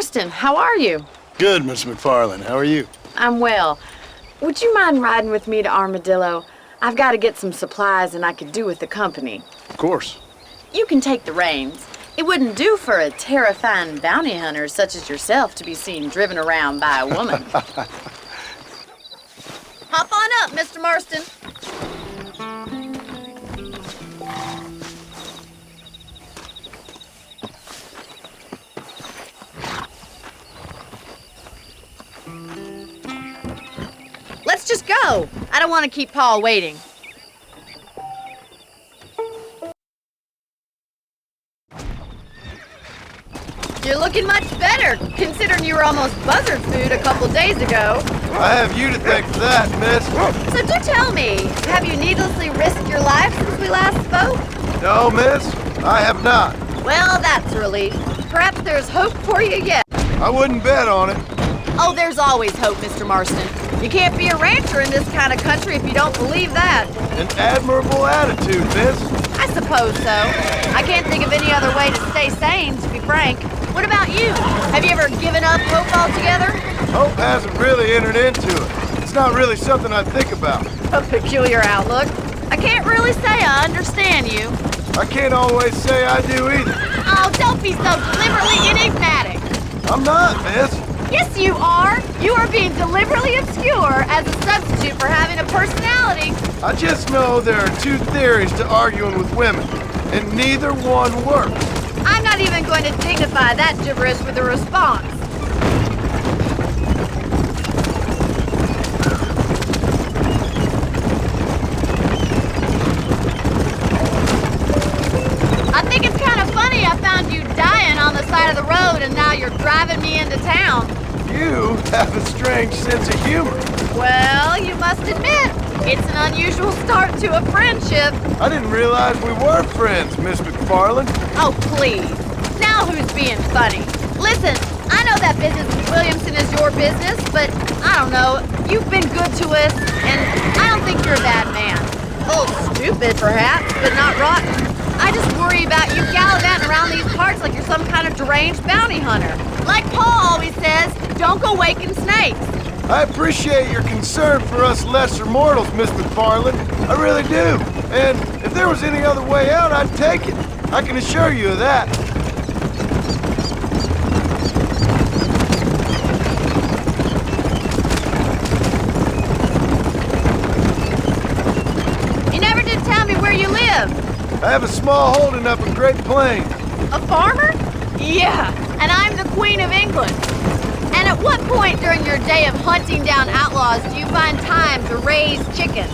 Marston, how are you? Good, Miss McFarland. How are you? I'm well. Would you mind riding with me to Armadillo? I've got to get some supplies and I could do with the company. Of course. You can take the reins. It wouldn't do for a terrifying bounty hunter such as yourself to be seen driven around by a woman. Hop on up, Mr. Marston. Let's just go. I don't want to keep Paul waiting. You're looking much better, considering you were almost buzzard food a couple days ago. I have you to thank for that, miss. So do tell me, have you needlessly risked your life since we last spoke? No, miss, I have not. Well, that's a relief. Perhaps there's hope for you yet. I wouldn't bet on it. Oh, there's always hope, Mr. Marston. You can't be a rancher in this kind of country if you don't believe that. An admirable attitude, miss. I suppose so. I can't think of any other way to stay sane, to be frank. What about you? Have you ever given up hope altogether? Hope hasn't really entered into it. It's not really something I think about. A peculiar outlook. I can't really say I understand you. I can't always say I do either. Oh, don't be so deliberately enigmatic. I'm not, miss. Yes, you are. You are being deliberately obscure as a substitute for having a personality. I just know there are two theories to arguing with women, and neither one works. I'm not even going to dignify that gibberish with a response. I think it's kind of funny I found you dying on the side of the road and now you're driving me into town. You have a strange sense of humor. Well, you must admit, it's an unusual start to a friendship. I didn't realize we were friends, Miss McFarland. Oh, please. Now who's being funny? Listen, I know that business with Williamson is your business, but I don't know. You've been good to us, and I don't think you're a bad man. A little stupid, perhaps, but not rotten. I just worry about you gallivanting around these parts like you're some kind of deranged bounty hunter. Like Paul always says, don't go waking snakes. I appreciate your concern for us lesser mortals, Miss McFarland. I really do. And if there was any other way out, I'd take it. I can assure you of that. You never did tell me where you live. I have a small holding up in Great Plains. A farmer? Yeah, and I'm the Queen of England. And at what point during your day of hunting down outlaws do you find time to raise chickens?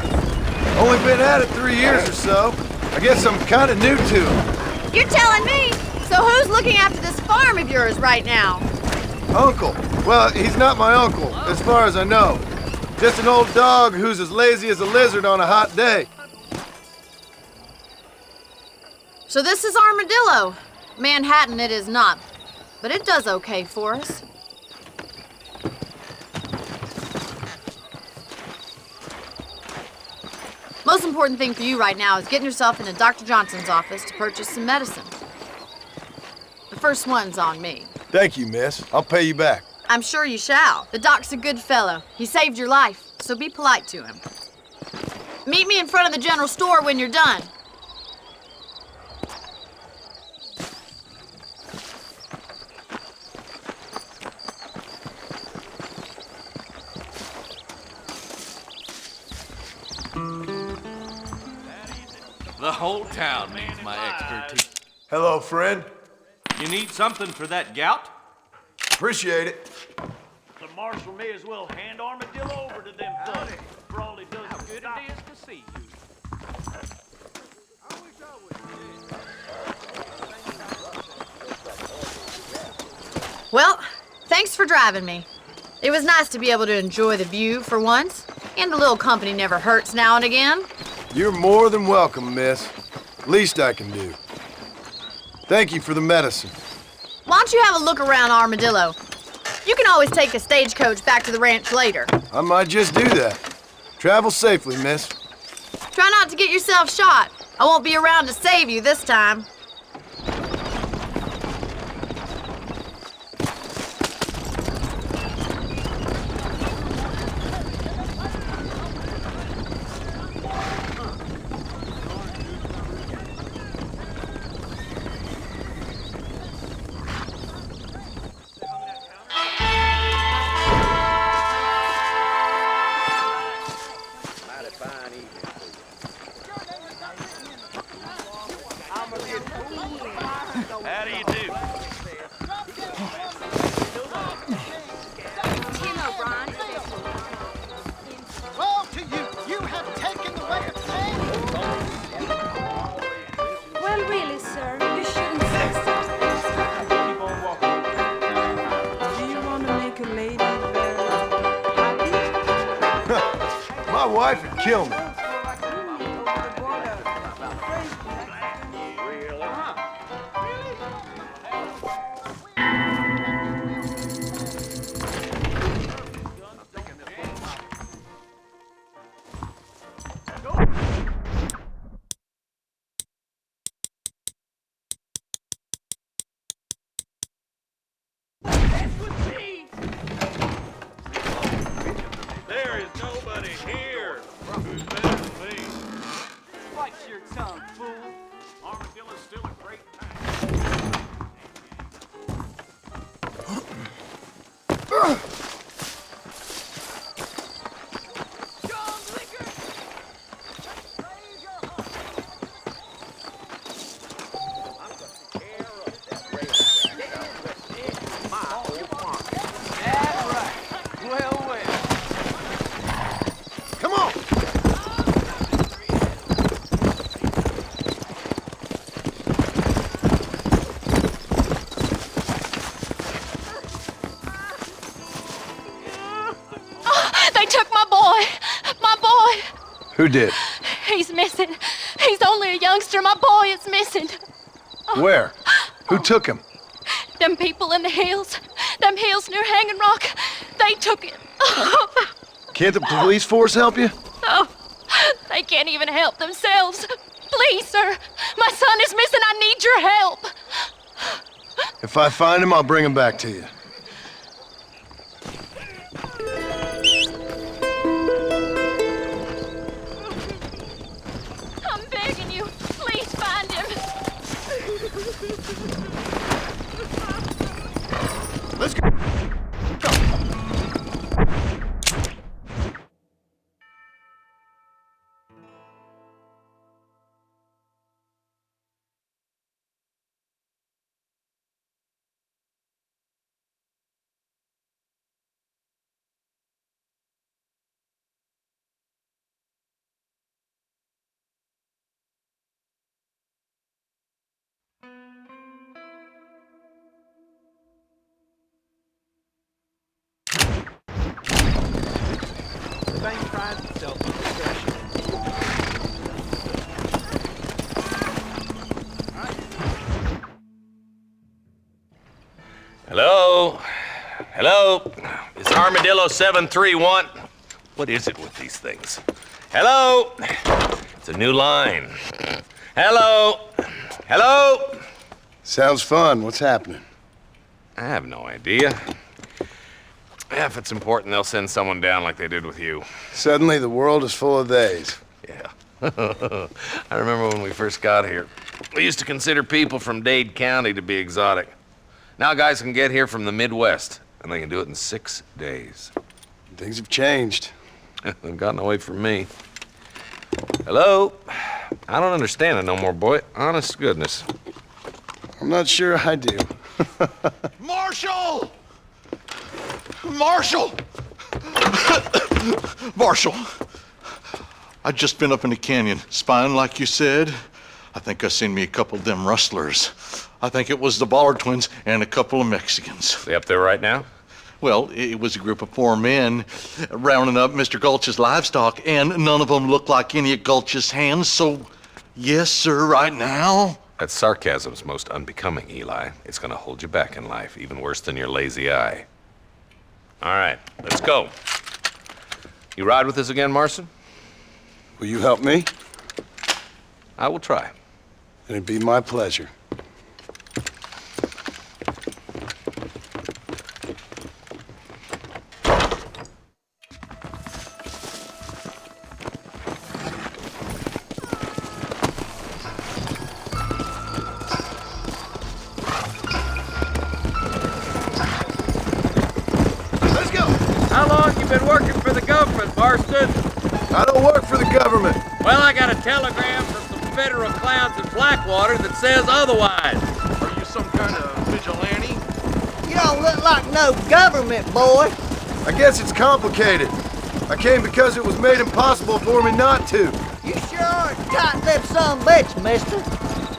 Only been at it 3 years or so. I guess I'm kind of new to it. You're telling me? So who's looking after this farm of yours right now? Uncle. Well, he's not my uncle, as far as I know. Just an old dog who's as lazy as a lizard on a hot day. So this is Armadillo. Manhattan it is not, but it does okay for us. Most important thing for you right now is getting yourself into Dr. Johnson's office to purchase some medicine. The first one's on me. Thank you, miss. I'll pay you back. I'm sure you shall. The doc's a good fellow. He saved your life, so be polite to him. Meet me in front of the general store when you're done. The whole town needs my expertise. Hello, friend. You need something for that gout? Appreciate it. The marshal may as well hand Armadillo over to them thugs for all he does. How good it is to see you. Well, thanks for driving me. It was nice to be able to enjoy the view for once, and a little company never hurts now and again. You're more than welcome, miss. Least I can do. Thank you for the medicine. Why don't you have a look around Armadillo? You can always take a stagecoach back to the ranch later. I might just do that. Travel safely, miss. Try not to get yourself shot. I won't be around to save you this time. How do you do? Tim O'Brien. Well, to you, you have taken the way of pain. Well, really, sir, you shouldn't say such things. Keep on walking. Do you want to make a lady very happy? My wife would kill me. There is nobody here who's better than me. Watch your tongue, fool. Armadillo's still a great time. Well, well. Come on! They took my boy! My boy! Who did? He's missing. He's only a youngster. My boy is missing. Where? Who took him? Them people in the hills. Them hills near Hanging Rock. They took it. Can't the police force help you? Oh, they can't even help themselves. Please, sir. My son is missing. I need your help. If I find him, I'll bring him back to you. I'm begging you. Please find him. Let's go. The bank prides itself on discretion. Hello? Hello? Is Armadillo 731? What is it with these things? Hello? It's a new line. Hello? Hello? Sounds fun. What's happening? I have no idea. Yeah, if it's important, they'll send someone down like they did with you. Suddenly, the world is full of theys. Yeah. I remember when we first got here. We used to consider people from Dade County to be exotic. Now guys can get here from the Midwest, and they can do it in 6 days. Things have changed. They've gotten away from me. Hello? I don't understand it no more, boy. Honest to goodness. I'm not sure I do. Marshall! Marshall! Marshall! I just been up in the canyon, spying like you said. I think I seen me a couple of them rustlers. I think it was the Ballard twins and a couple of Mexicans. They up there right now? Well, it was a group of 4 men rounding up Mr. Gulch's livestock, and none of them looked like any of Gulch's hands, so yes, sir, right now. That sarcasm's most unbecoming, Eli. It's gonna hold you back in life, even worse than your lazy eye. All right, let's go. You ride with us again, Marson? Will you help me? I will try. It'd be my pleasure. Let's go! How long you been working for the government, Marston? I don't work for the government. Well, I got a telegram from some federal clowns in Blackwater that says otherwise. Are you some kind of vigilante? You don't look like no government, boy. I guess it's complicated. I came because it was made impossible for me not to. You sure are a tight-lipped son of a bitch, mister.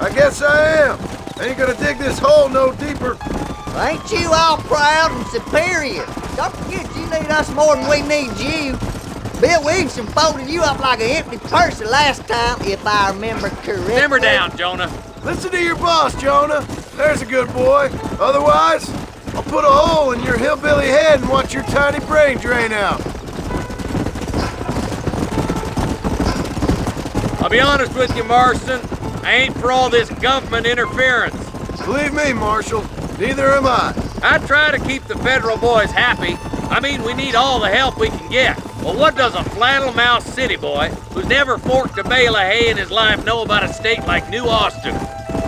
I guess I am. Ain't gonna dig this hole no deeper. Ain't you all proud and superior? Don't forget you need us more than we need you. Bill Williamson folded you up like an empty purse the last time, if I remember correctly. Simmer down, Jonah. Listen to your boss, Jonah. There's a good boy. Otherwise, I'll put a hole in your hillbilly head and watch your tiny brain drain out. I'll be honest with you, Marston. I ain't for all this government interference. Believe me, Marshal, neither am I. I try to keep the federal boys happy. I mean, we need all the help we can get. Well, what does a flannel-mouthed city boy who's never forked a bale of hay in his life know about a state like New Austin?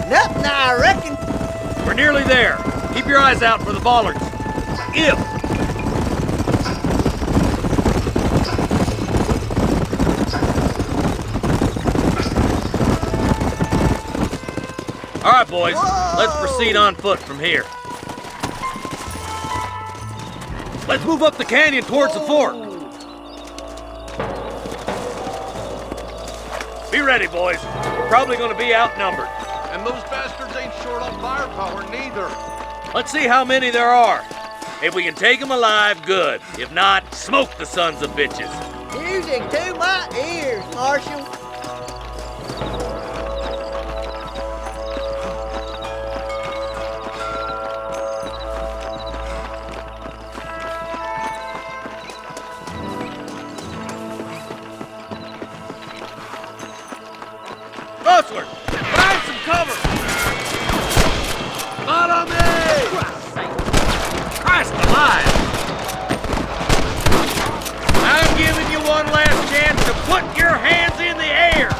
Nothing, I reckon. We're nearly there. Keep your eyes out for the bollards. If. All right, boys. Let's proceed on foot from here. Let's move up the canyon towards the fort. Be ready, boys. We're probably going to be outnumbered. And those bastards ain't short on firepower, neither. Let's see how many there are. If we can take them alive, good. If not, smoke the sons of bitches. Music to my ears, Marshal. Rustler, find some cover! Follow me! Christ alive! I'm giving you one last chance to put your hands in the air!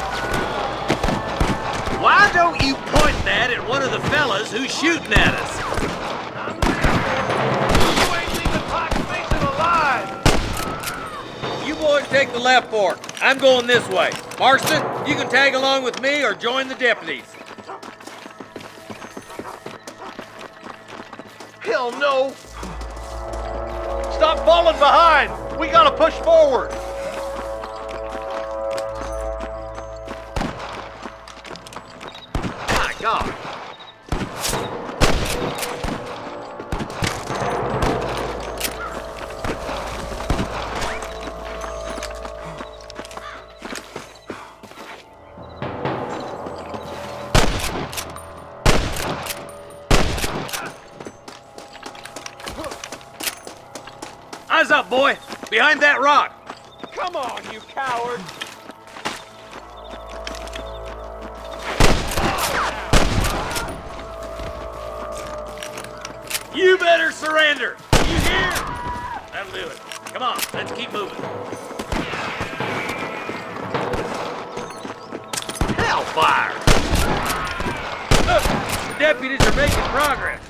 Why don't you point that at one of the fellas who's shooting at us? You ain't leaving Pike Mason alive! You boys take the left fork. I'm going this way. Marston, you can tag along with me or join the deputies. Hell no! Stop falling behind! We gotta push forward! My God. Eyes up, boy! Behind that rock! Come on, you coward! You better surrender! You hear? That'll do it. Come on, let's keep moving. Hellfire! Look, the deputies are making progress.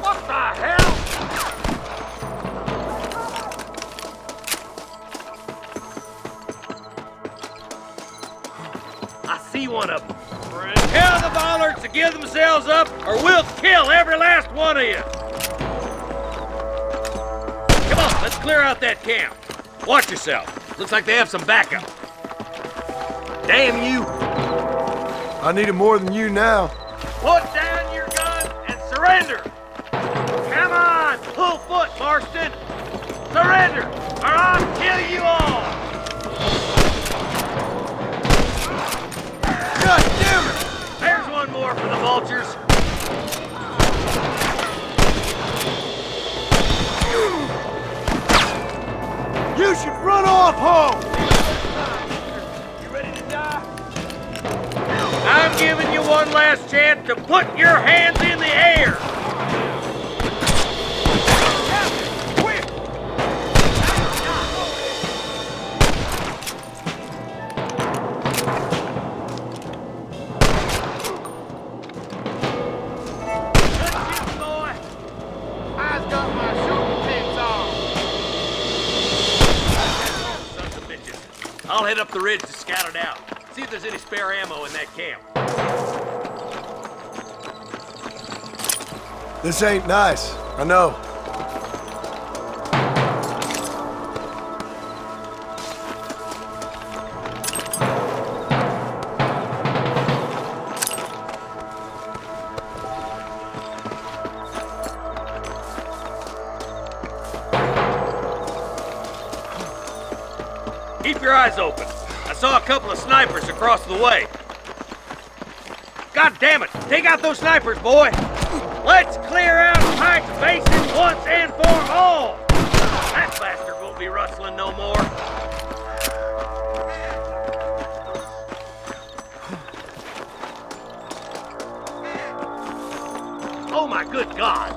What the hell? I see one of them. Tell the bollards to give themselves up, or we'll kill every last one of you. Come on, let's clear out that camp. Watch yourself. Looks like they have some backup. Damn you. I need it more than you now. Put down your gun and surrender. Come on, full foot, Marston. Surrender, or I'll kill you all. God damn it! There's one more for the vultures. You should run off home! You ready to die? I'm giving you one last chance to put your hands in the air. I'll head up the ridge to scout it out. See if there's any spare ammo in that camp. This ain't nice, I know. Keep your eyes open. I saw a couple of snipers across the way. God damn it! Take out those snipers, boy! Let's clear out Pike's Basin once and for all! That bastard won't be rustling no more. Oh my good God!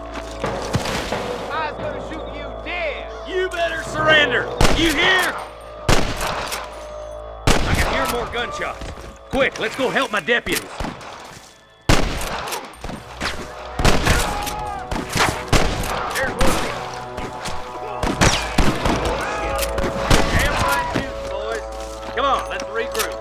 I was gonna shoot you dead. You better surrender! You hear? I can hear more gunshots. Quick, let's go help my deputies. There's one. Damn fine shooting, boys. Come on, let's regroup.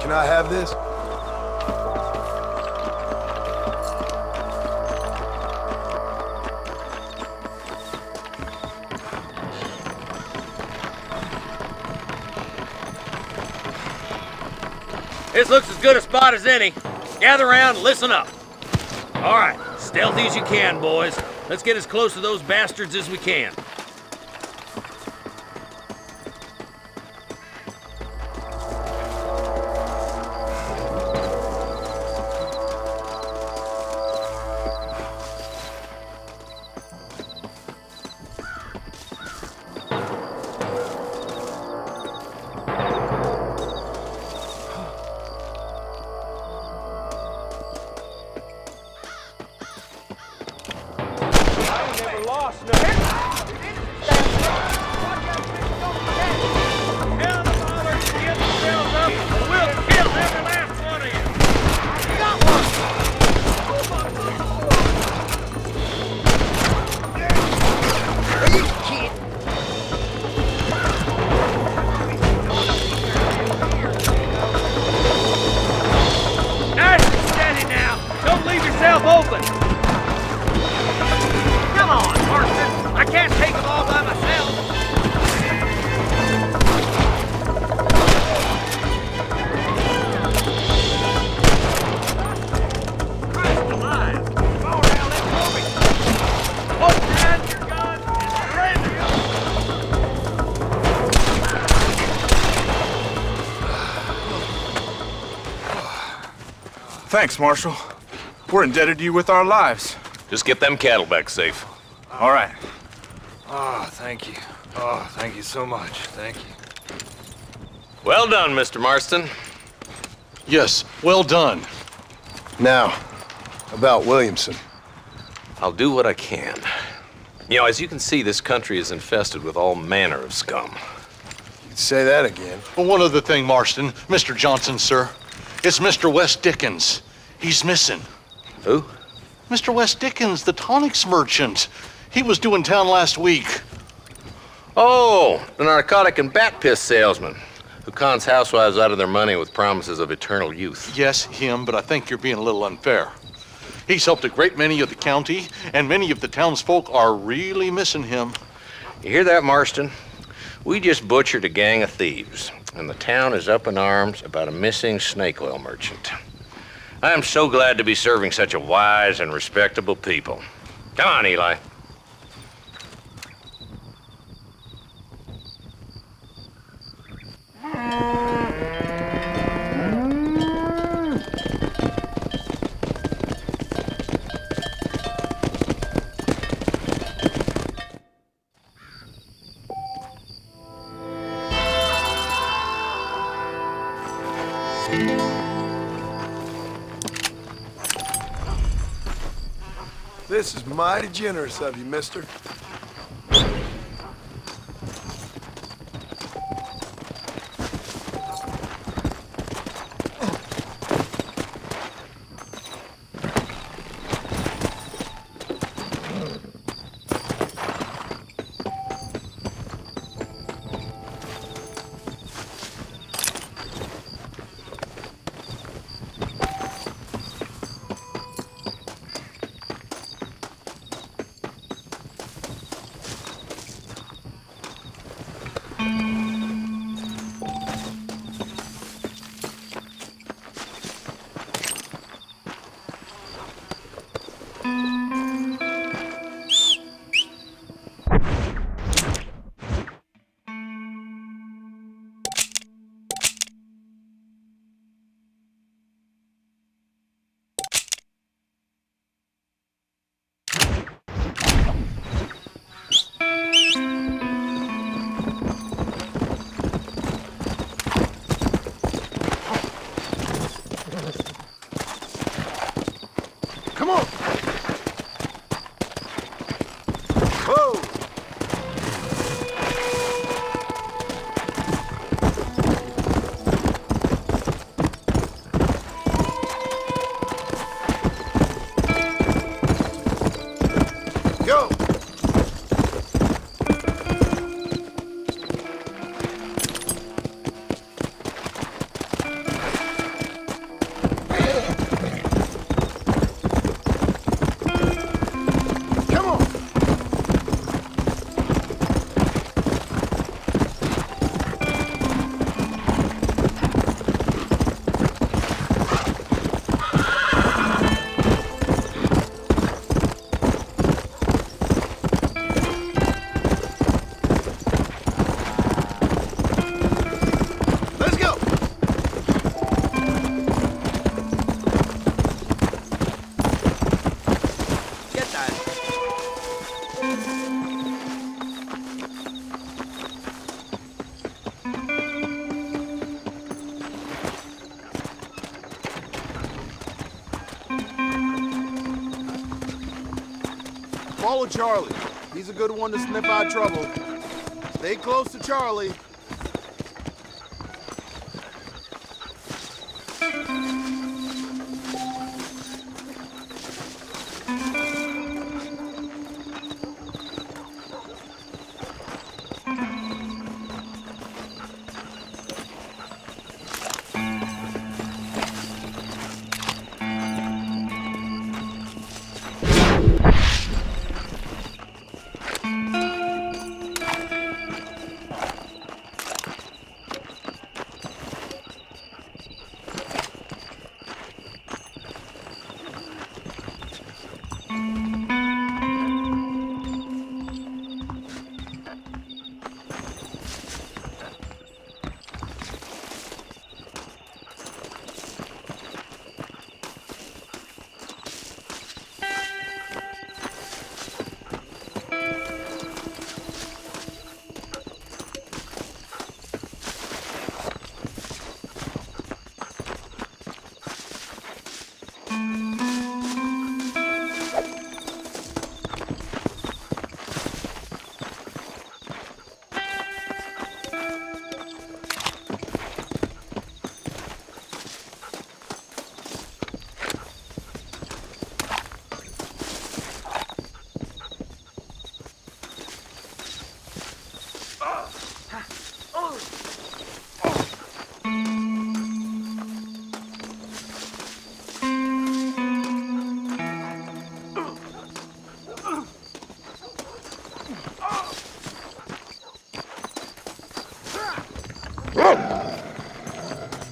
Can I have this? This looks as good a spot as any. Gather around, listen up. All right, stealthy as you can, boys. Let's get as close to those bastards as we can. Open! Come on, Marston! I can't take them all by myself! Christ alive! Come on now, let's move it! Put down your guns and surrender! Thanks, Marshal. We're indebted to you with our lives. Just get them cattle back safe. All right. Oh, thank you. Oh, thank you so much. Thank you. Well done, Mr. Marston. Yes, well done. Now, about Williamson. I'll do what I can. You know, as you can see, this country is infested with all manner of scum. You'd say that again. Well, one other thing, Marston. Mr. Johnson, sir. It's Mr. West Dickens. He's missing. Who? Mr. West Dickens, the tonics merchant. He was due in town last week. Oh, the narcotic and bat piss salesman who cons housewives out of their money with promises of eternal youth. Yes, him, but I think you're being a little unfair. He's helped a great many of the county, and many of the townsfolk are really missing him. You hear that, Marston? We just butchered a gang of thieves, and the town is up in arms about a missing snake oil merchant. I am so glad to be serving such a wise and respectable people. Come on, Eli. This is mighty generous of you, mister. Follow Charlie. He's a good one to sniff out trouble. Stay close to Charlie.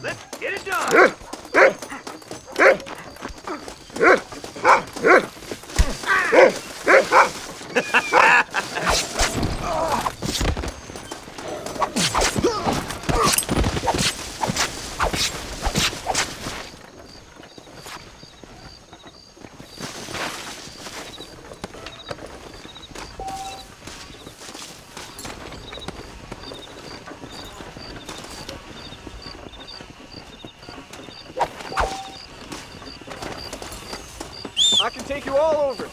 Let's get it done. I can take you all over.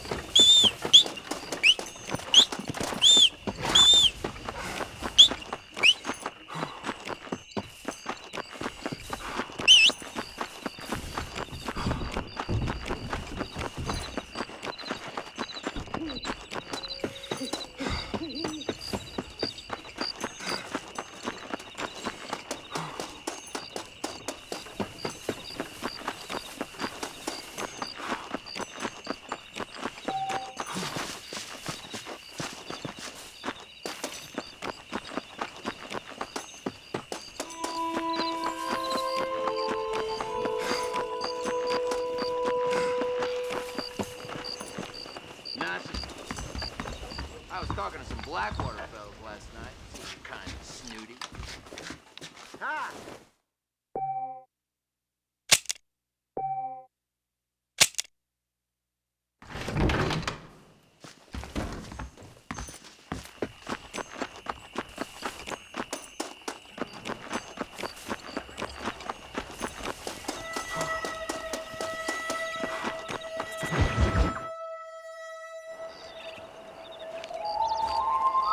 I was talking to some Blackwater fellas last night. Seemed kind of snooty. Ha!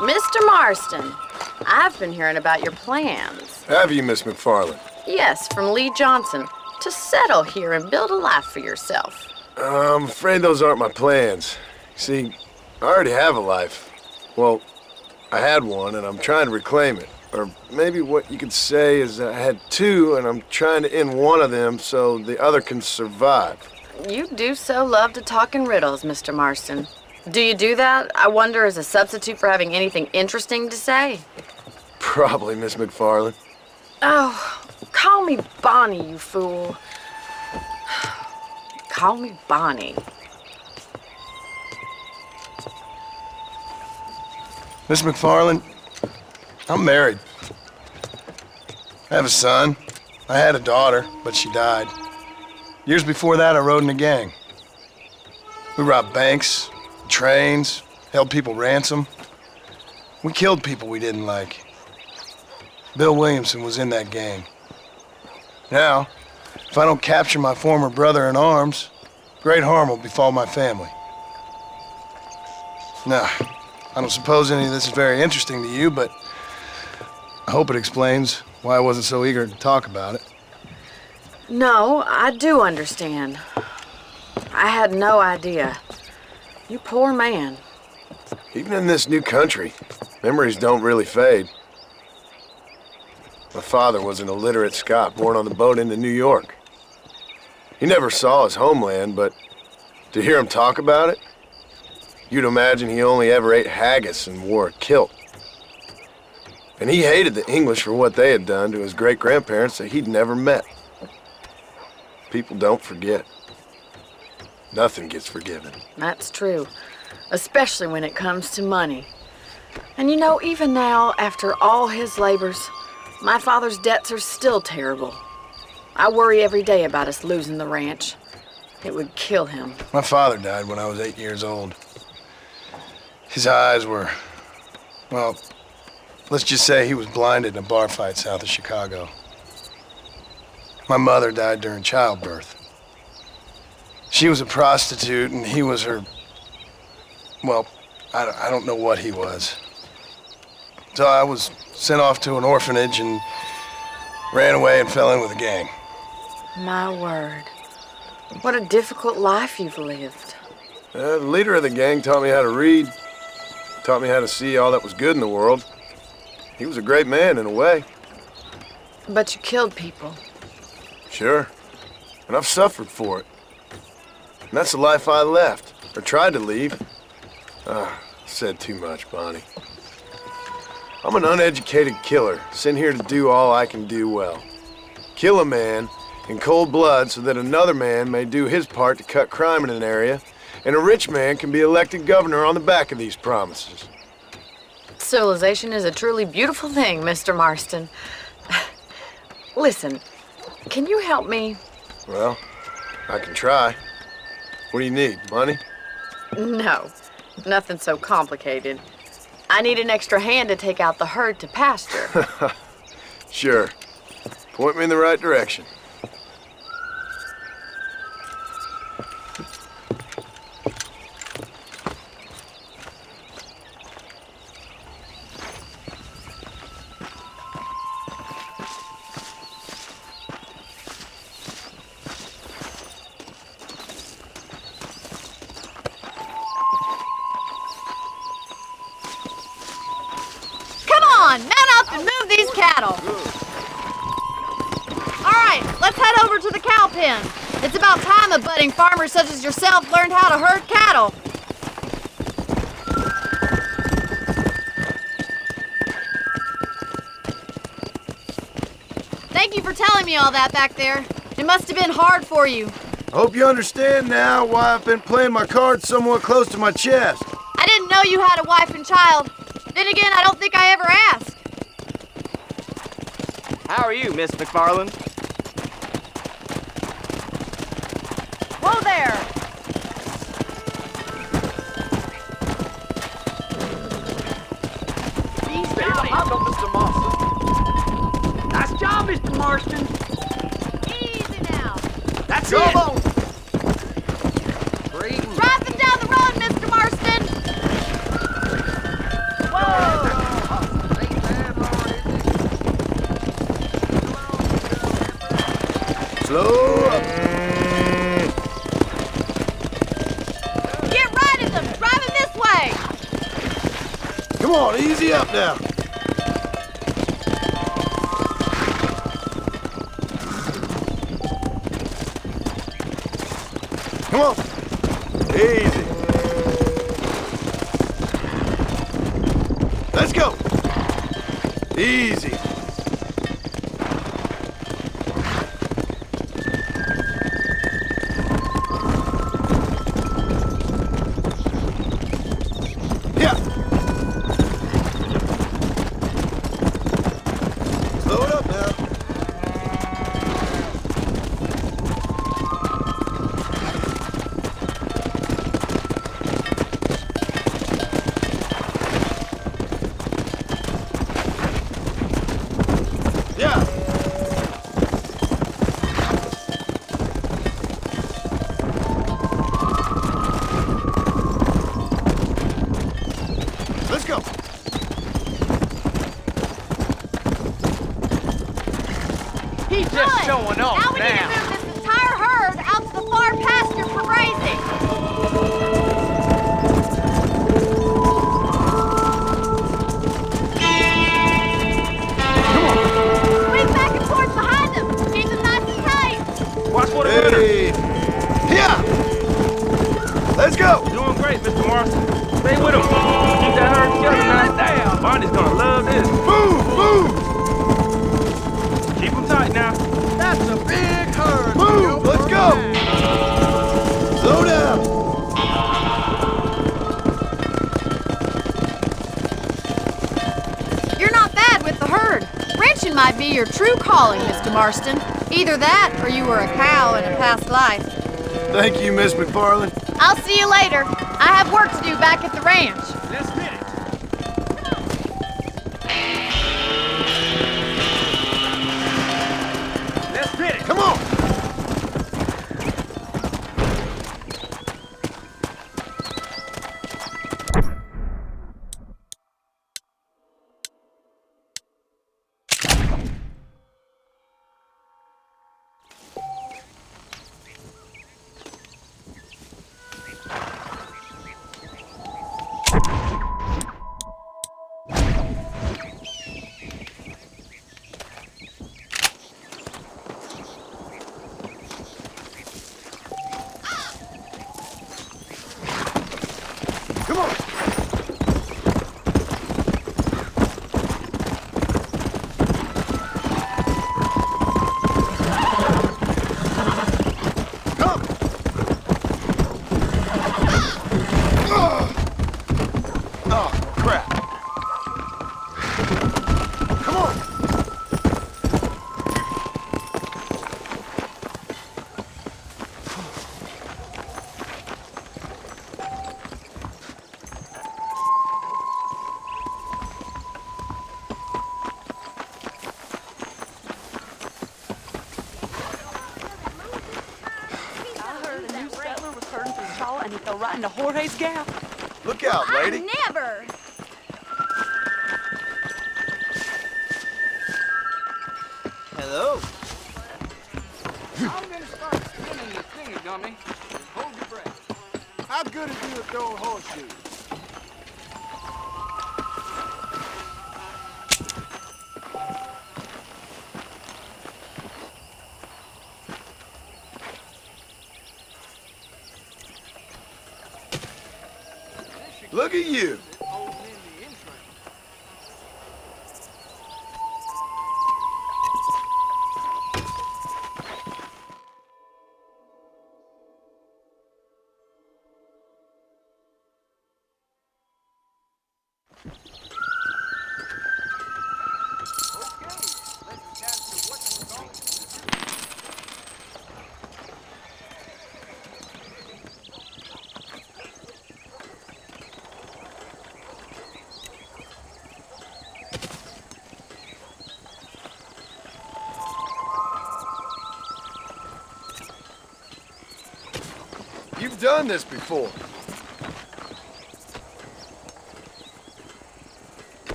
Mr. Marston, I've been hearing about your plans. Have you, Miss McFarland? Yes, from Lee Johnson, to settle here and build a life for yourself. I'm afraid those aren't my plans. See, I already have a life. Well, I had one, and I'm trying to reclaim it. Or maybe what you could say is that I had two, and I'm trying to end one of them so the other can survive. You do so love to talk in riddles, Mr. Marston. Do you do that, I wonder, as a substitute for having anything interesting to say? Probably, Miss McFarland. Oh, call me Bonnie, you fool. Call me Bonnie. Miss McFarland, I'm married. I have a son. I had a daughter, but she died. Years before that, I rode in a gang. We robbed banks, trains, held people ransom. We killed people we didn't like. Bill Williamson was in that gang. Now, if I don't capture my former brother in arms, great harm will befall my family. No, I don't suppose any of this is very interesting to you, but I hope it explains why I wasn't so eager to talk about it. No, I do understand. I had no idea. You poor man. Even in this new country, memories don't really fade. My father was an illiterate Scot born on the boat into New York. He never saw his homeland, but to hear him talk about it, you'd imagine he only ever ate haggis and wore a kilt. And he hated the English for what they had done to his great-grandparents that he'd never met. People don't forget. Nothing gets forgiven. That's true. Especially when it comes to money. And you know, even now, after all his labors, my father's debts are still terrible. I worry every day about us losing the ranch. It would kill him. My father died when I was 8 years old. His eyes were, well, let's just say he was blinded in a bar fight south of Chicago. My mother died during childbirth. She was a prostitute and he was her, well, I don't know what he was. So I was sent off to an orphanage and ran away and fell in with a gang. My word. What a difficult life you've lived. The leader of the gang taught me how to read, taught me how to see all that was good in the world. He was a great man in a way. But you killed people. Sure. And I've suffered for it. And that's the life I left, or tried to leave. Said too much, Bonnie. I'm an uneducated killer, sent here to do all I can do well. Kill a man in cold blood so that another man may do his part to cut crime in an area, and a rich man can be elected governor on the back of these promises. Civilization is a truly beautiful thing, Mr. Marston. Listen, can you help me? Well, I can try. What do you need, money? No, nothing so complicated. I need an extra hand to take out the herd to pasture. Sure. Point me in the right direction. Cattle. All right, let's head over to the cow pen. It's about time a budding farmer such as yourself learned how to herd cattle. Thank you for telling me all that back there. It must have been hard for you. I hope you understand now why I've been playing my cards somewhat close to my chest. I didn't know you had a wife and child. Then again, I don't think I ever asked. How are you, Miss McFarland? Whoa there! Easy now, Mr. Marston. Nice job, Mr. Marston. Easy now. That's Come it. on. Drive them down the road, Mr. Marston. Whoa! Slow up. Get right at them! Drive them this way! Come on, easy up now. Come on. Easy. Let's go. Easy. He's just Good. showing off Now we need to move this entire herd out to the far pasture for grazing. Swing back and forth behind them. Keep them nice and tight. Watch for the runner. Hey! Yeah! Let's go! Doing great, Mr. Marston. Stay with him. Keep that herd together, man. Damn. Bonnie's gonna love this. Move! Move! Keep him tight now. That's a big herd. Move! Let's go! Slow down! You're not bad with the herd. Ranching might be your true calling, Mr. Marston. Either that, or you were a cow in a past life. Thank you, Miss McFarland. I'll see you later. I have work to do back at the ranch. Let's hit it. Let's hit it. Come on! Come on! Come! Oh, crap. Come on! And he fell right into Jorge's gap. Look out, lady. Never. Hello. I'm gonna start spinning this thing, dummy. Just hold your breath. How good is you at throwing horseshoes? Look at you. You've done this before.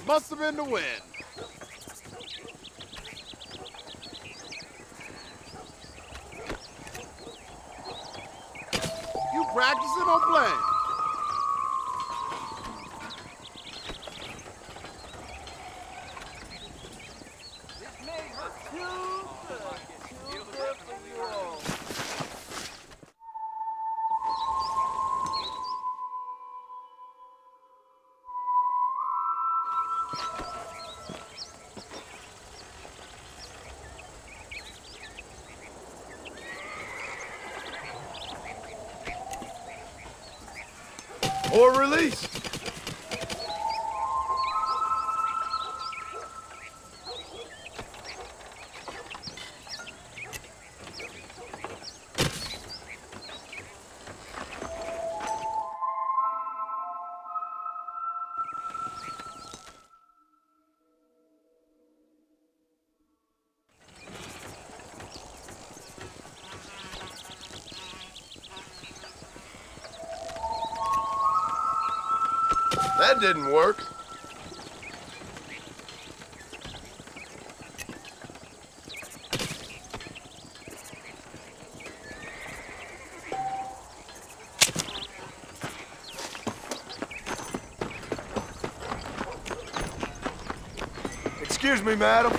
Must have been the wind. You practicing or playing? This may hurt too good for you all. Or release. That didn't work. Excuse me, madam.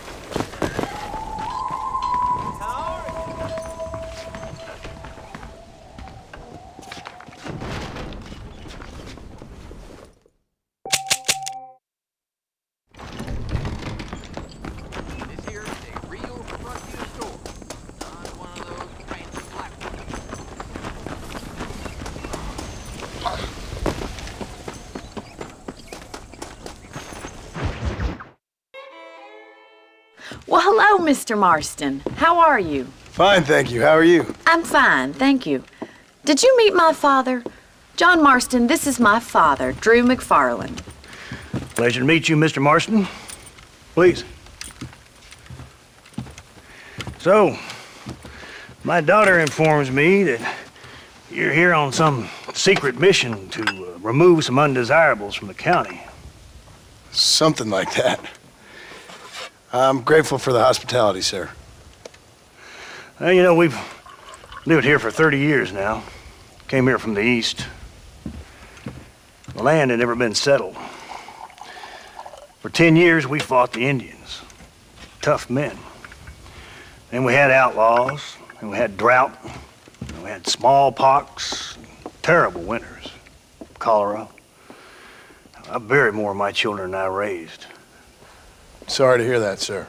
This here is a real front view store. Not one of those fancy black Well, hello, Mr. Marston. How are you? Fine, thank you. How are you? I'm fine, thank you. Did you meet my father? John Marston, this is my father, Drew McFarland. Pleasure to meet you, Mr. Marston. Please. So, my daughter informs me that you're here on some secret mission to remove some undesirables from the county. Something like that. I'm grateful for the hospitality, sir. Well, you know, we've lived here for 30 years now. Came here from the east. The land had never been settled. For 10 years, we fought the Indians. Tough men. Then we had outlaws, and we had drought, and we had smallpox, terrible winters, cholera. I buried more of my children than I raised. Sorry to hear that, sir.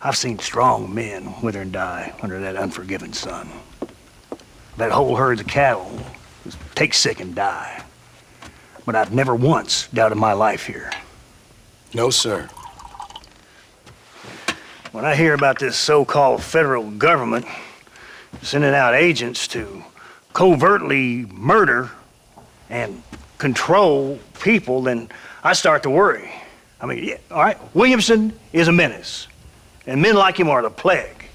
I've seen strong men wither and die under that unforgiving sun. That whole herds of cattle just take sick and die. But I've never once doubted my life here. No, sir. When I hear about this so-called federal government sending out agents to covertly murder and control people, then I start to worry. I mean, yeah, all right, Williamson is a menace, and men like him are the plague.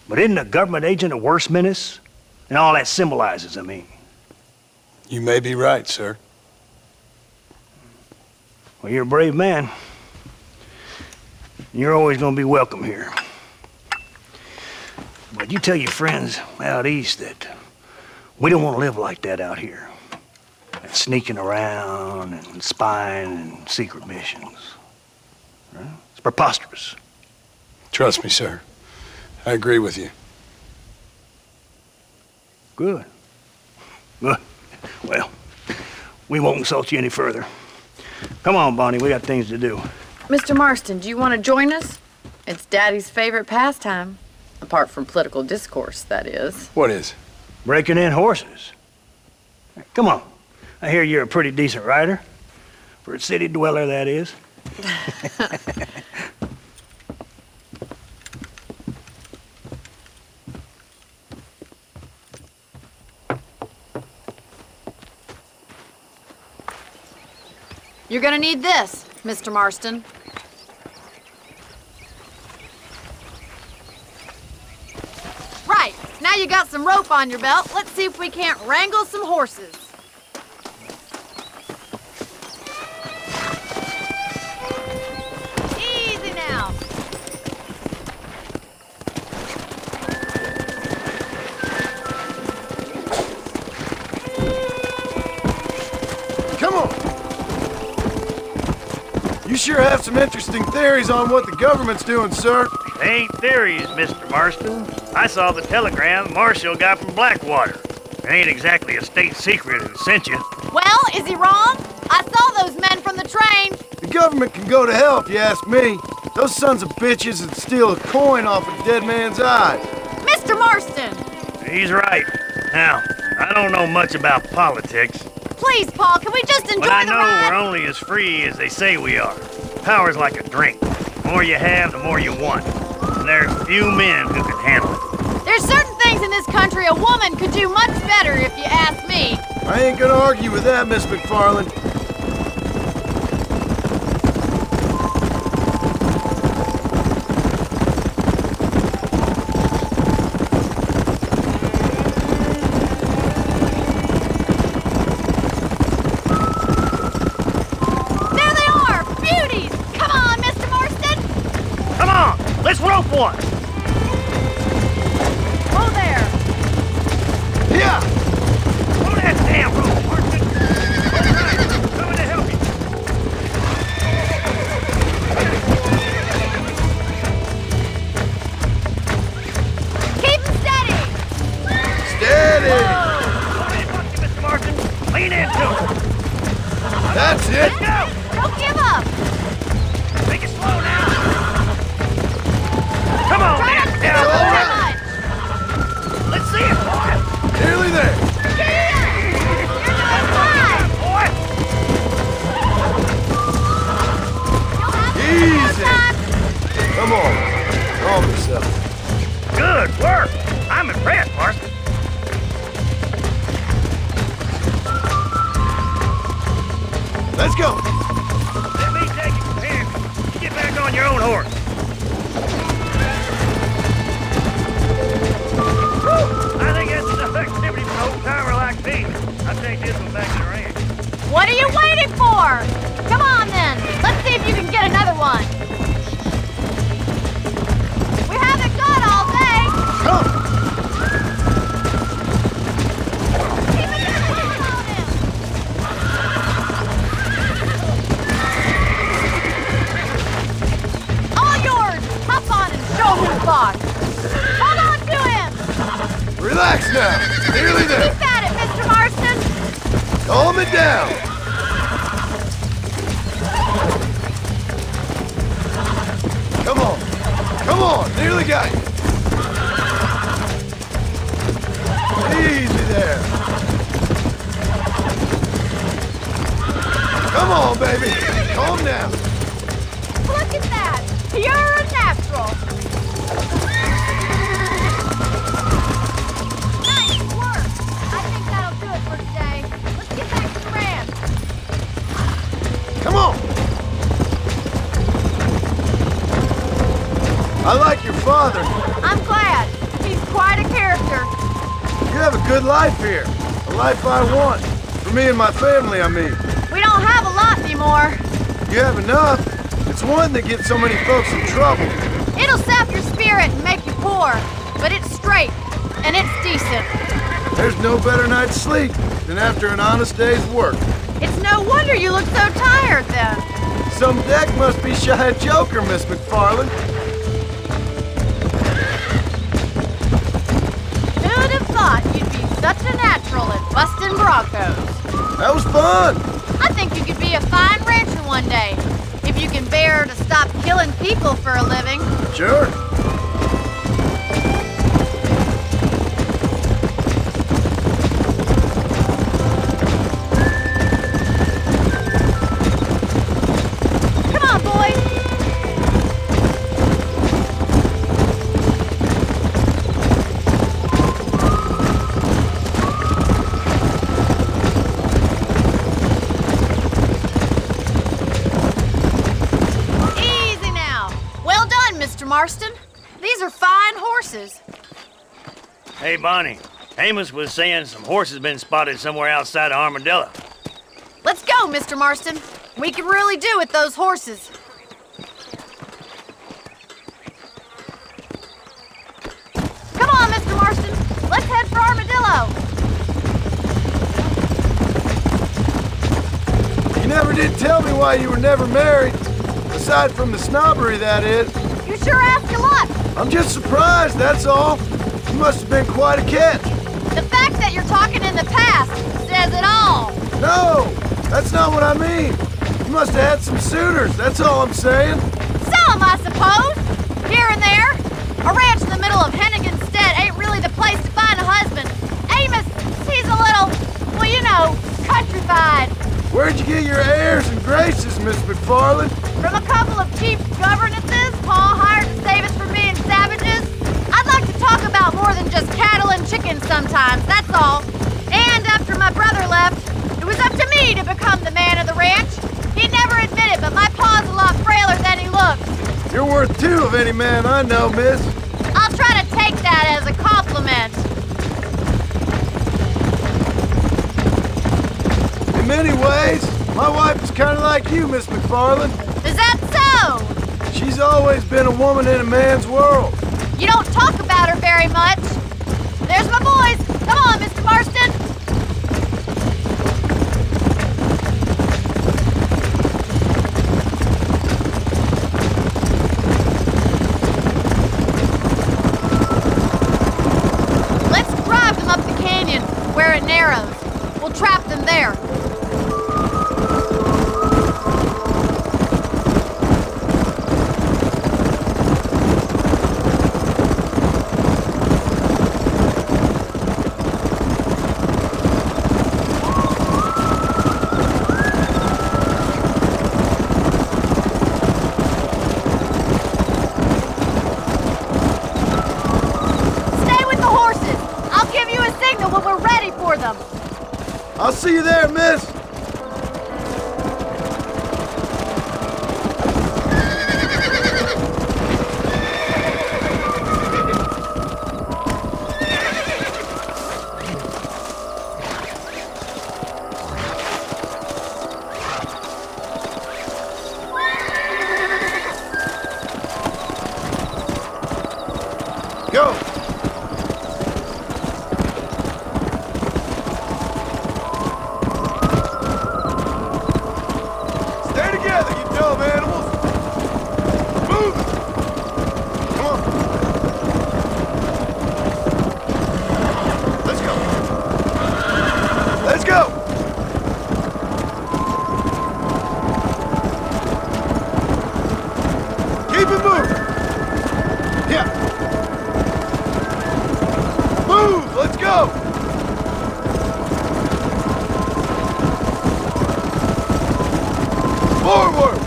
But isn't a government agent a worse menace? And all that symbolizes, I mean. You may be right, sir. Well, you're a brave man. You're always gonna be welcome here. But you tell your friends out east that we don't want to live like that out here. Sneaking around and spying and secret missions. Right? It's preposterous. Trust me, sir. I agree with you. Good. Good. Well, we won't insult you any further. Come on, Bonnie, we got things to do. Mr. Marston, do you want to join us? It's Daddy's favorite pastime. Apart from political discourse, that is. What is? Breaking in horses. Come on. I hear you're a pretty decent rider. For a city dweller, that is. You're gonna need this, Mr. Marston. Right, now you got some rope on your belt, let's see if we can't wrangle some horses. Easy now. Come on! You sure have some interesting theories on what the government's doing, sir. They ain't theories, Mr. Marston. I saw the telegram Marshall got from Blackwater. It ain't exactly a state secret who sent you. Well, is he wrong? I saw those men from the train. The government can go to hell if you ask me. Those sons of bitches would steal a coin off a dead man's eyes. Mr. Marston! He's right. Now, I don't know much about politics. Please, Paul, can we just enjoy But I the know ride? we're only as free as they say we are. Power's like a drink. The more you have, the more you want. And there's few men who can handle it. There's certain things in this country a woman could do much better, if you ask me. I ain't gonna argue with that, Miss McFarland. one. Oh, there. Yeah! Pull that damn rope, Marston. All right, coming to help you. Keep him steady. Steady! Mr. Marston, lean into it. That's it! Let's go! Don't give up. Make it slow now. Come on, Try man. not to Down, struggle boy. too much. Let's see it, boy. Nearly there! You're doing fine. Boy. You'll have to Easy. time. Come on. Calm yourself. Good work. I'm impressed, Marston. Let's go! Let me take you from here. You get back on your own horse. Whew. I think that's enough activity for an old-timer like me. I'll take this one back to the ranch. What are you waiting for? Come on, then. Let's see if you can get another one. We haven't got all day. Come! Keep it down on him. All yours. Hop on and show who's boss. Hold on to him. Relax now! Nearly there! Keep at it, Mr. Marston. Calm it down! Come on! Come on! Nearly got you! Easy there! Come on, baby! Calm down! Look at that. You're a natural. Nice work. I think that'll do it for today. Let's get back to the ranch. Come on! I like your father. I'm glad. He's quite a character. You have a good life here. A life I want. For me and my family, I mean. We don't have a lot anymore. You have enough. It's one that gets so many folks in trouble. It'll sap your spirit and make you poor, but it's straight and it's decent. There's no better night's sleep than after an honest day's work. It's no wonder you look so tired then. Some deck must be shy of Joker, Miss McFarland. Who'd have thought you'd be such a natural at busting broncos? That was fun. I think you could be a fine rancher one day, if you can bear to stop killing people for a living. Sure. Come on, boys. Easy now. Well done, Mr. Marston. These are fine horses. Hey, Bonnie. Amos was saying some horses been spotted somewhere outside of Armadillo. Let's go, Mr. Marston. We can really do with those horses. Come on, Mr. Marston. Let's head for Armadillo. You never did tell me why you were never married. Aside from the snobbery, that is. You sure ask a lot. I'm just surprised, that's all. You must have been quite a catch. The fact that you're talking in the past says it all. No, that's not what I mean. You must have had some suitors, that's all I'm saying. Some, I suppose. Here and there. A ranch in the middle of Hennigan's Stead ain't really the place to find a husband. Amos, he's a little, well, you know, countrified. Where'd you get your airs and graces, Miss McFarland? From a couple of cheap governesses Pa hired to save us from being savages. I'd like to talk about more than just cattle and chickens sometimes, that's all. And after my brother left, it was up to me to become the man of the ranch. He'd never admit it, but my pa's a lot frailer than he looks. You're worth two of any man I know, miss. I'll try to take that as a compliment. In many ways, my wife is kind of like you, Miss McFarland. Is that so? She's always been a woman in a man's world. You don't talk about her very much. There's my boys. Come on, Mr. Marston. Let's drive them up the canyon where it narrows. We'll trap them there. I'll see you there, miss. Go. Forward!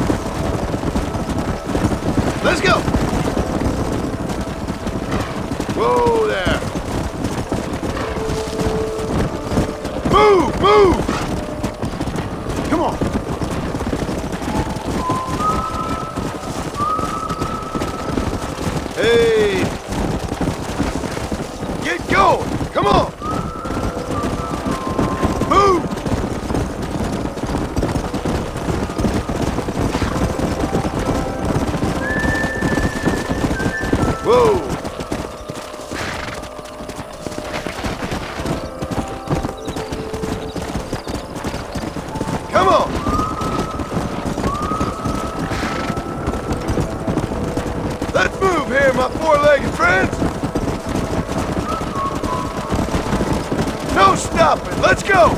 Let's go! Whoa there! Move! Move! Come on! Hey! Get going! Come on! Move! Whoa! Come on! Let's move here, my four-legged friends! No stopping! Let's go!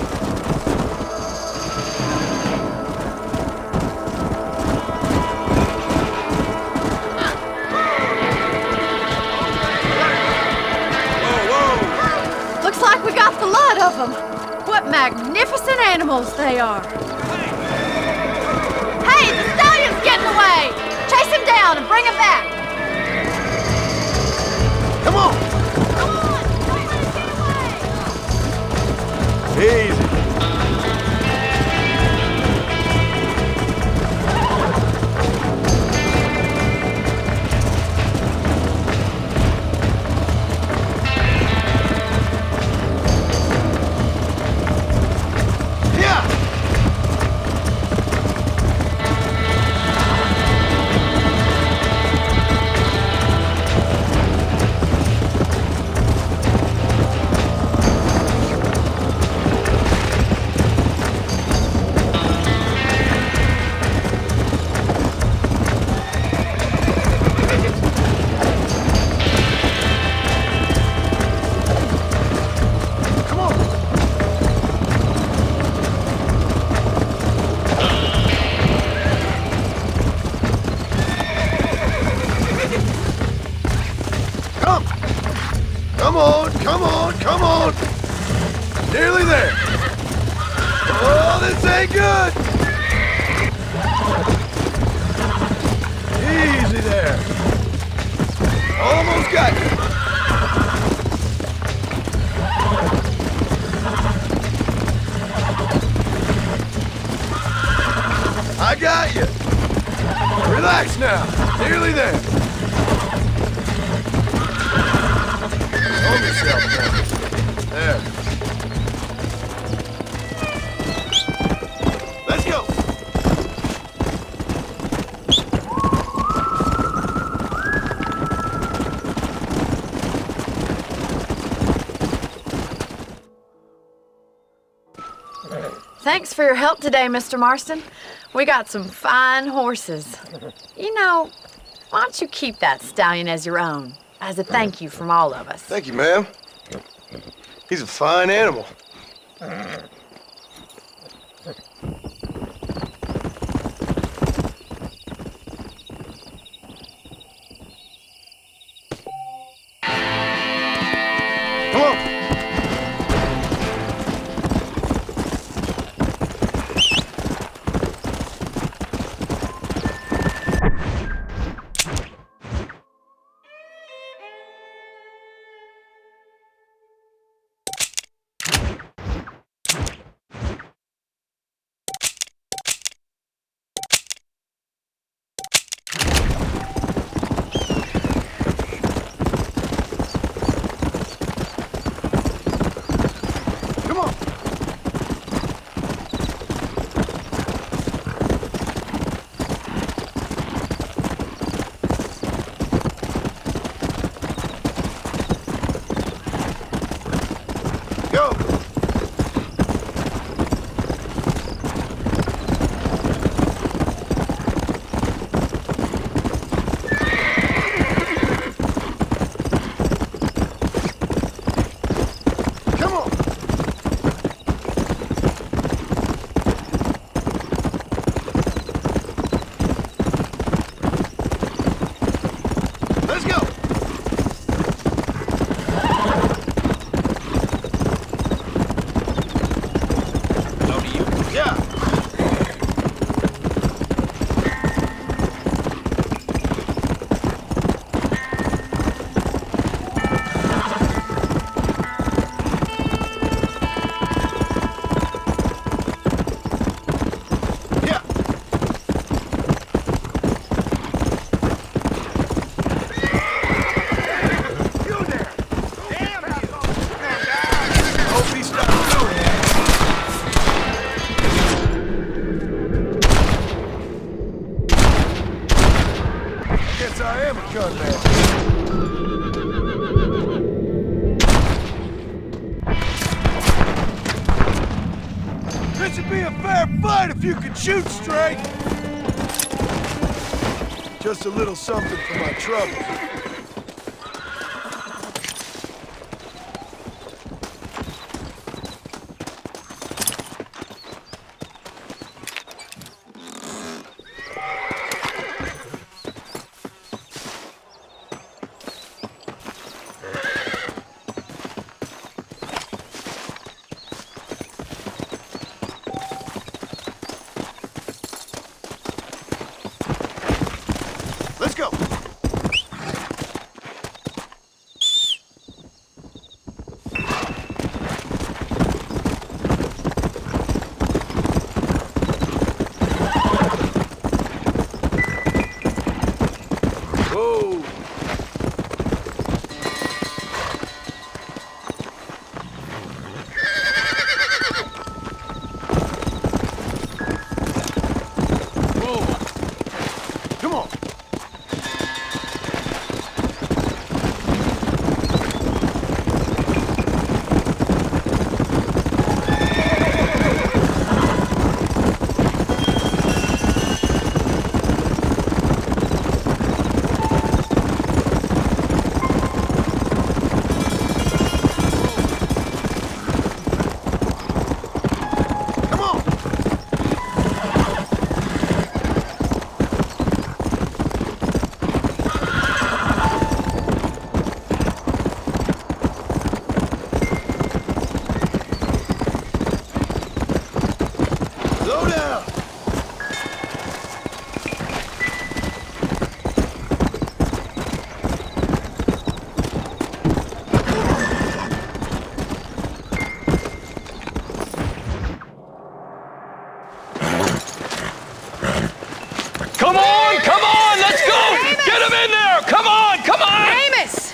Looks like we got the lot of them. What magnificent animals they are. Hey, the stallion's getting away! Chase him down and bring him back! Come on! Come on! Don't let him get away! Easy. Come on, come on, come on! Nearly there! Oh, this ain't good! Easy there! Almost got you! I got you! Relax now! Nearly there! Hold yourself down. There. Let's go. Thanks for your help today, Mr. Marston. We got some fine horses. You know, why don't you keep that stallion as your own, as a thank you from all of us? Thank you, ma'am. He's a fine animal. Come on. This would be a fair fight if you could shoot straight. Just a little something for my troubles. Let's go. Whoa. Whoa. Come on. Slow down! Come on, let's go! Amos! Get him in there! Come on! Amos!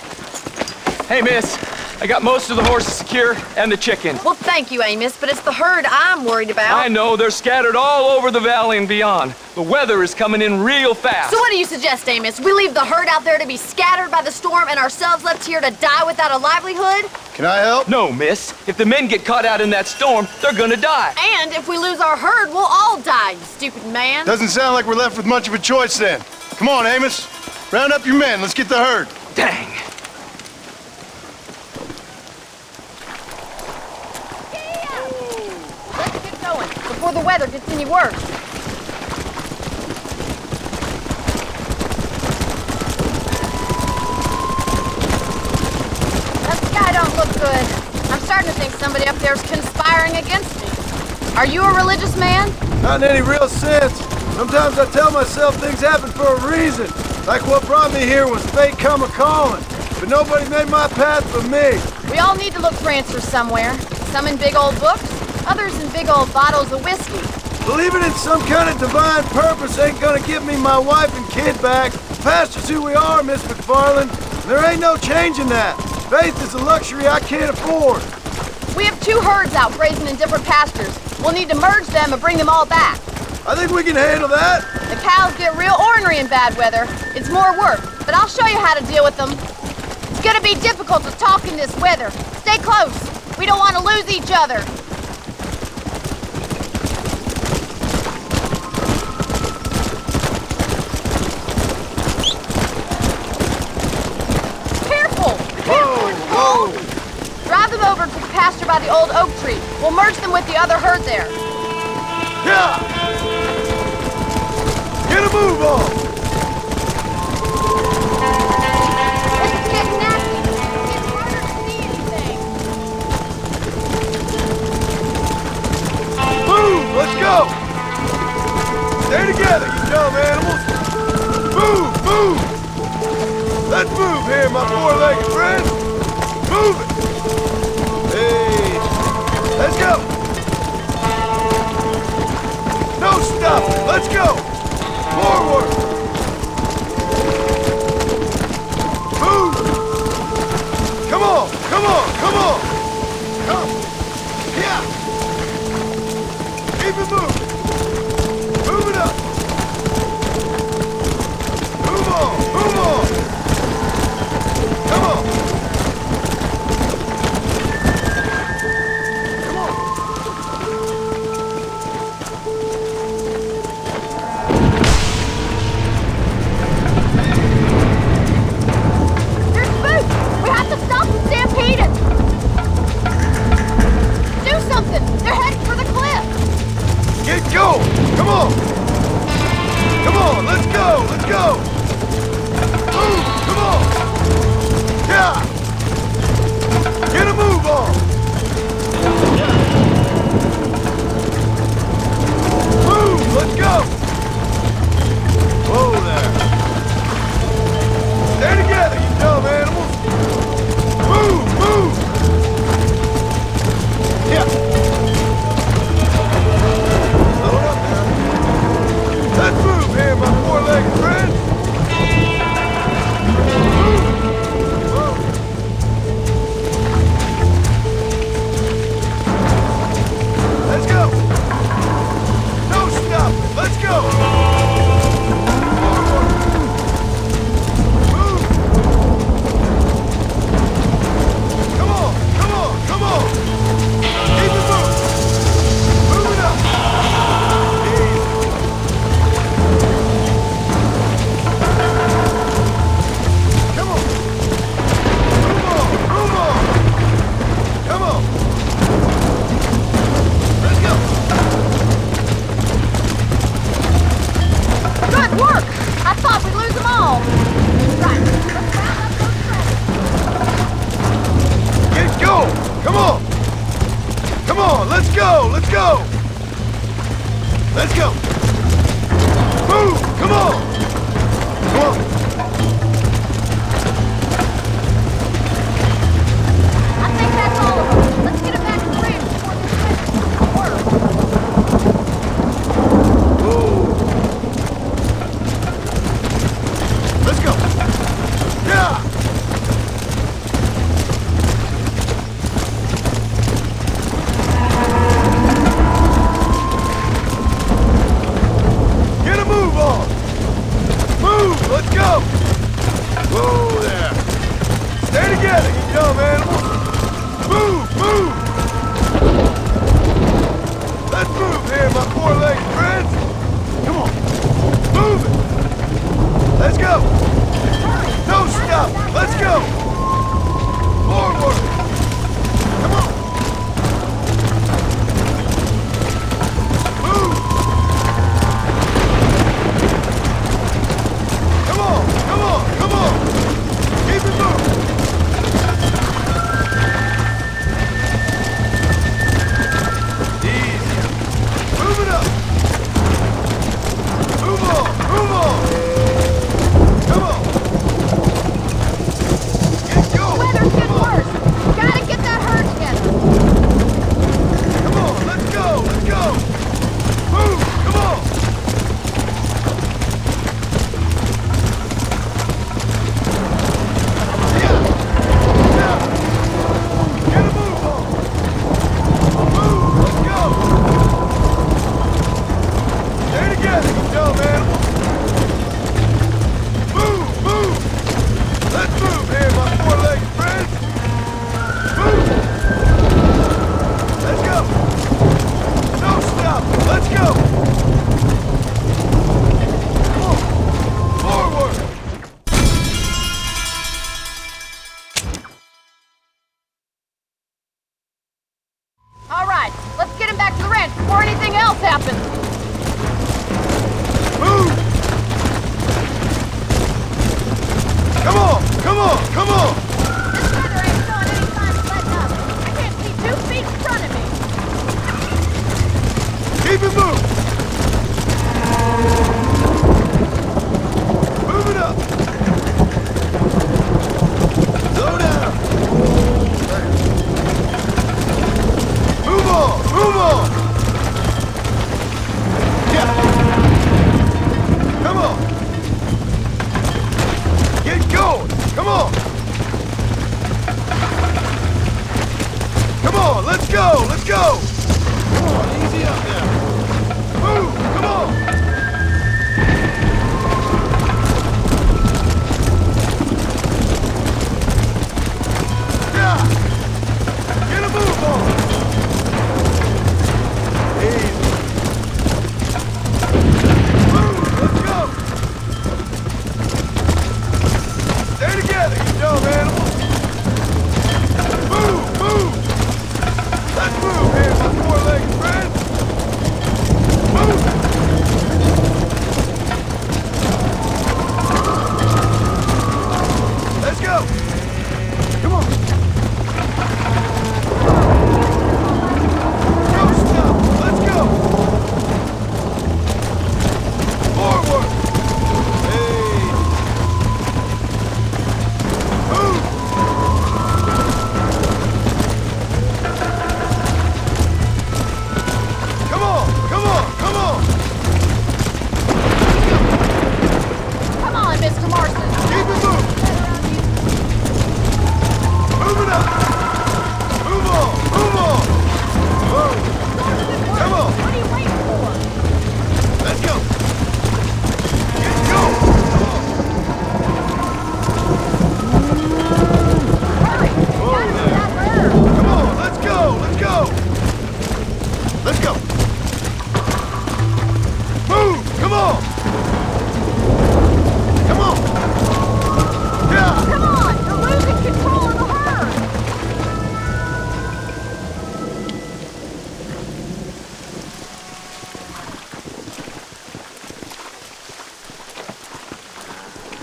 Hey, miss. I got most of the horses secure and the chicken. Well, thank you, Amos, but it's the herd I'm worried about. I know, they're scattered all over the valley and beyond. The weather is coming in real fast. So what do you suggest, Amos? We leave the herd out there to be scattered by the storm and ourselves left here to die without a livelihood? Can I help? No, miss. If the men get caught out in that storm, they're gonna die. And if we lose our herd, we'll all die, you stupid man. Doesn't sound like we're left with much of a choice then. Come on, Amos. Round up your men. Let's get the herd. Dang. Let's get going before the weather gets any worse. That sky don't look good. I'm starting to think somebody up there's conspiring against me. Are you a religious man? Not in any real sense. Sometimes I tell myself things happen for a reason. Like what brought me here was fate come a-calling. But nobody made my path but me. We all need to look for answers somewhere. Some in big old books, others in big old bottles of whiskey. Believing in some kind of divine purpose ain't gonna give me my wife and kid back. Past is who we are, Miss McFarland. There ain't no changing that. Faith is a luxury I can't afford. We have 2 herds out grazing in different pastures. We'll need to merge them and bring them all back. I think we can handle that. The cows get real ornery in bad weather. It's more work, but I'll show you how to deal with them. It's gonna be difficult to talk in this weather. Stay close. We don't want to lose each other. Careful! Whoa! Drive them over to the pasture by the old oak tree. We'll merge them with the other herd there. Yeah! Get a move on! It's getting nasty. It's harder to see anything. Move! Let's go! Stay together, you dumb animals! Move! Move! Let's move here, my four-legged friend! Move it! Hey! Let's go! No stopping! Let's go! Forward! Move! Come on! Come on! Come on! Come! Yeah! Keep it moving! Move it up! Move on! Move on! Come on! Come on! There's food! We have to stop them stampeding! Do something! They're heading for the cliff! Get going! Come on! Come on, let's go! Let's go! Move! Come on! Yeah! Get a move on! Move! Let's go! Whoa there! Stay together, you dumb animals! Move! Move! Yeah! Load up now. Let's move here, my four-legged friend! Move! Whoa. Let's go! No stopping! Let's go! Forward! Move! Come on! Come on! Come on! Keep it moving! Move it up! Easy. Come on! Move on! Move on! Come on! Let's go! Good work! I thought we'd lose them all. Right, let's round up those friends. Get going! Come on! Come on! Let's go! Let's go! Let's go! Move! Come on! Come on! I think that's all of them. Let's get it back to the ridge before this weather gets worse. Let's go! Yeah!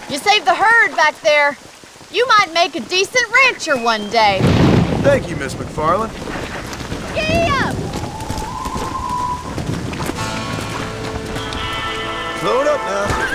You saved the herd back there. You might make a decent rancher one day. Thank you, Miss McFarland. Giddy up! Slow it up now.